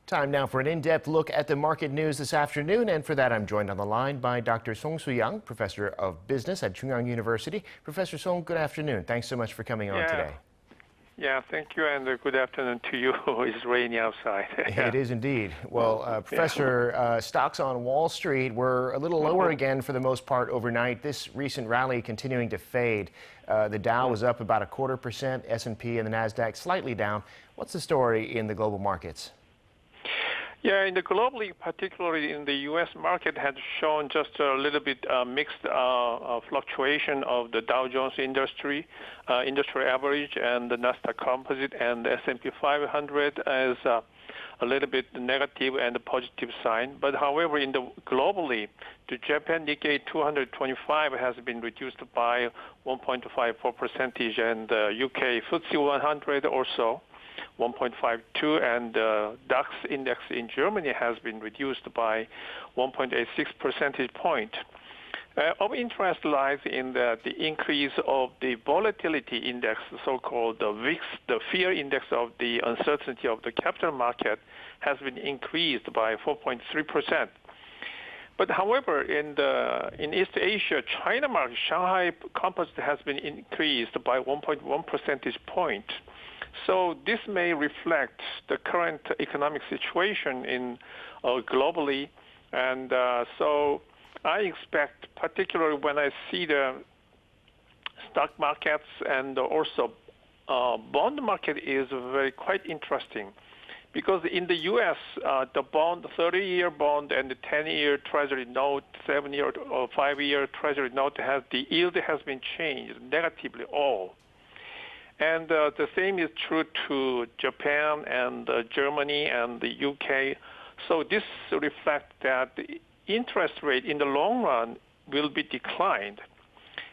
Time now for an in-depth look at the market news this afternoon, and for that I'm joined on the line by Dr. Soo-young, Professor of Business at Chung-Ang University. Professor Song, good afternoon. Thanks so much for coming on today. Yeah, thank you, and good afternoon to you. It's raining outside. It is indeed. Well, Professor, stocks on Wall Street were a little lower again for the most part overnight. This recent rally continuing to fade. The Dow was up about 0.25%, S&P and the Nasdaq slightly down. What's the story in the global markets? Yeah, in the globally, particularly in the U.S. market, had shown just a little bit mixed fluctuation of the Dow Jones industry average and the Nasdaq Composite and the S&P 500 as a little bit negative and a positive sign. But however, in the globally, the Japan Nikkei 225 has been reduced by 1.54%, and the UK FTSE 100 also 1.52, and the DAX index in Germany has been reduced by 1.86 percentage point. Of interest lies in the increase of the volatility index, the so-called the VIX, the fear index of the uncertainty of the capital market, has been increased by 4.3%. But however, in East Asia, China market, Shanghai Composite has been increased by 1.1 percentage point. So this may reflect the current economic situation in globally, and so I expect, particularly when I see the stock markets and also bond market is quite interesting, because in the U.S. The bond, 30-year bond and the 10-year Treasury note, 7-year or 5-year Treasury note the yield has been changed negatively all. And the same is true to Japan and Germany and the UK. So this reflects that the interest rate in the long run will be declined.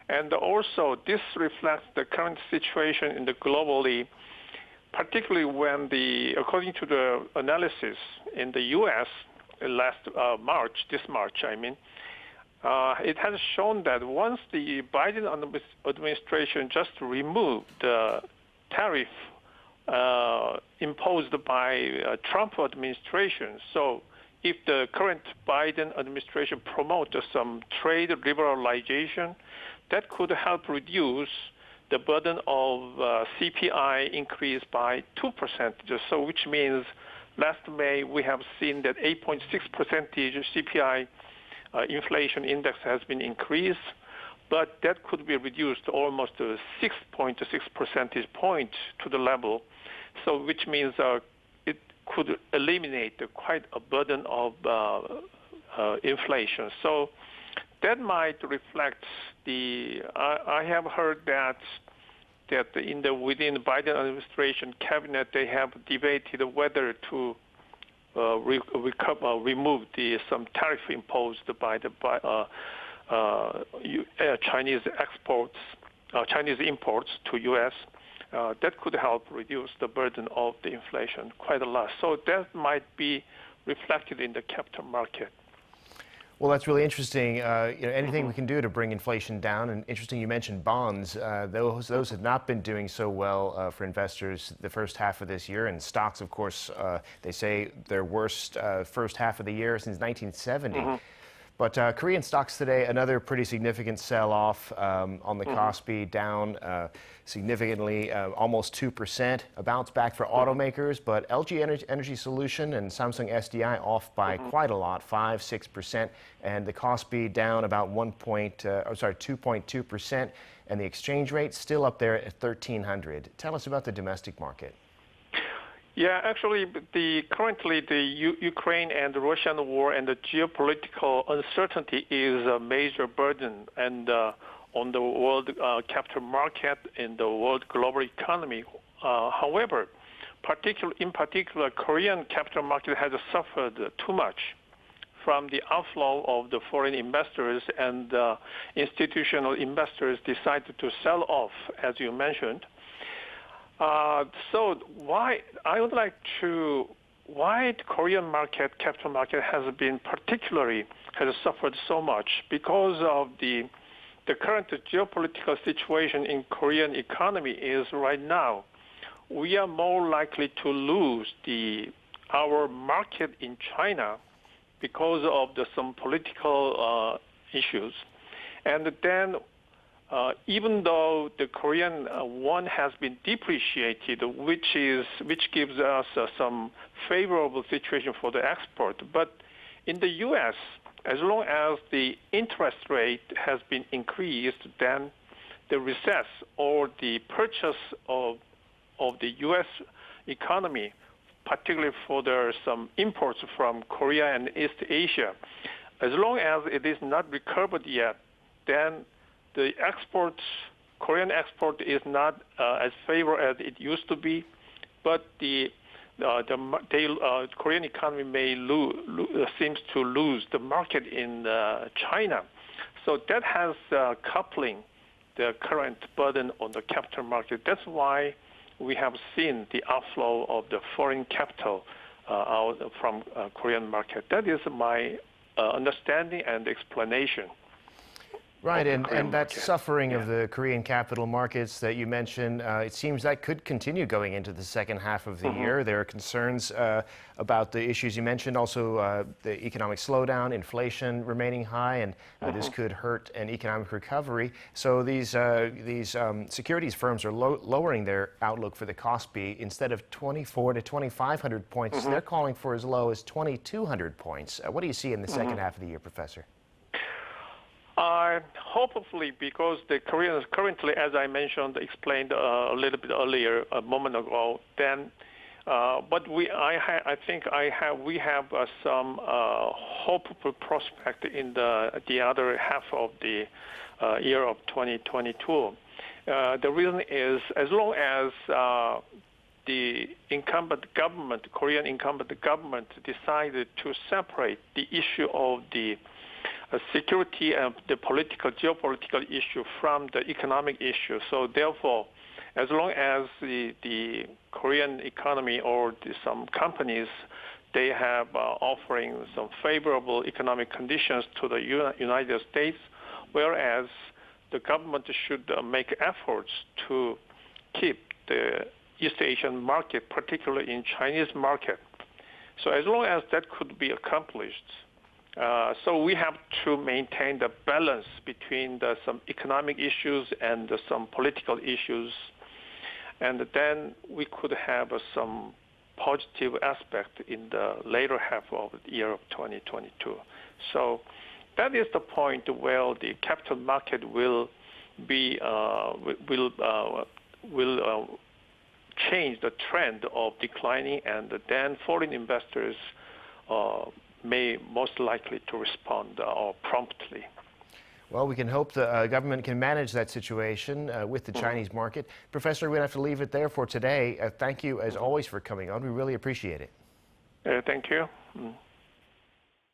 And also this reflects the current situation in the globally, particularly when according to the analysis in the US this March, it has shown that once the Biden administration just removed the tariff imposed by Trump administration, so if the current Biden administration promotes some trade liberalization, that could help reduce the burden of CPI increase by 2%. So which means last May we have seen that 8.6% CPI inflation index has been increased, but that could be reduced almost to 6.6 percentage point to the level. So which means it could eliminate quite a burden of inflation. So that might reflect I have heard that within the Biden administration cabinet they have debated whether to remove some tariff imposed by the Chinese imports to U.S. That could help reduce the burden of the inflation quite a lot. So that might be reflected in the capital market. Well, that's really interesting. Anything we can do to bring inflation down, and interesting you mentioned bonds. Those have not been doing so well for investors the first half of this year, and stocks, of course, they say their worst first half of the year since 1970. But Korean stocks today, another pretty significant sell-off on the KOSPI, down significantly, almost 2%. A bounce back for automakers, but LG Energy Solution and Samsung SDI off by quite a lot, 5-6%, and the KOSPI down about 2.2%, and the exchange rate still up there at 1,300. Tell us about the domestic market. Yeah, actually, currently the Ukraine and the Russian war and the geopolitical uncertainty is a major burden and on the world capital market and the world global economy. However, in particular, Korean capital market has suffered too much from the outflow of the foreign investors, and institutional investors decided to sell off, as you mentioned. So why the Korean capital market has suffered so much? Because of the current geopolitical situation in Korean economy is right now, we are more likely to lose the our market in China because of some political issues. And then even though the Korean won has been depreciated, which gives us some favorable situation for the export, but in the U.S., as long as the interest rate has been increased, then the recess or the purchase of the U.S. economy, particularly for some imports from Korea and East Asia, as long as it is not recovered yet, then the Korean export is not as favorable as it used to be, but the Korean economy seems to lose the market in China. So that has coupling the current burden on the capital market. That's why we have seen the outflow of the foreign capital out from Korean market. That is my understanding and explanation. Right, and that suffering of the Korean capital markets that you mentioned, it seems that could continue going into the second half of the year. There are concerns about the issues you mentioned, also the economic slowdown, inflation remaining high, and this could hurt an economic recovery. So these securities firms are lowering their outlook for the KOSPI. Instead of 2,400 to 2,500 points, they're calling for as low as 2,200 points. What do you see in the second half of the year, Professor? Hopefully, because the Koreans currently, as I explained a little bit earlier, a moment ago, then, but we have some hopeful prospect in the other half of the year of 2022. The reason is, as long as the Korean incumbent government decided to separate the issue of the security and the geopolitical issue from the economic issue. So therefore, as long as the Korean economy or some companies, they have offering some favorable economic conditions to the United States, whereas the government should make efforts to keep the East Asian market, particularly in Chinese market. So as long as that could be accomplished, so we have to maintain the balance between some economic issues and some political issues, and then we could have some positive aspect in the later half of the year of 2022. So that is the point where the capital market will change the trend of declining, and then foreign investors may most likely to respond promptly. Well, we can hope the government can manage that situation with the Chinese market. Professor, we're going to have to leave it there for today. Thank you, as always, for coming on. We really appreciate it. Thank you.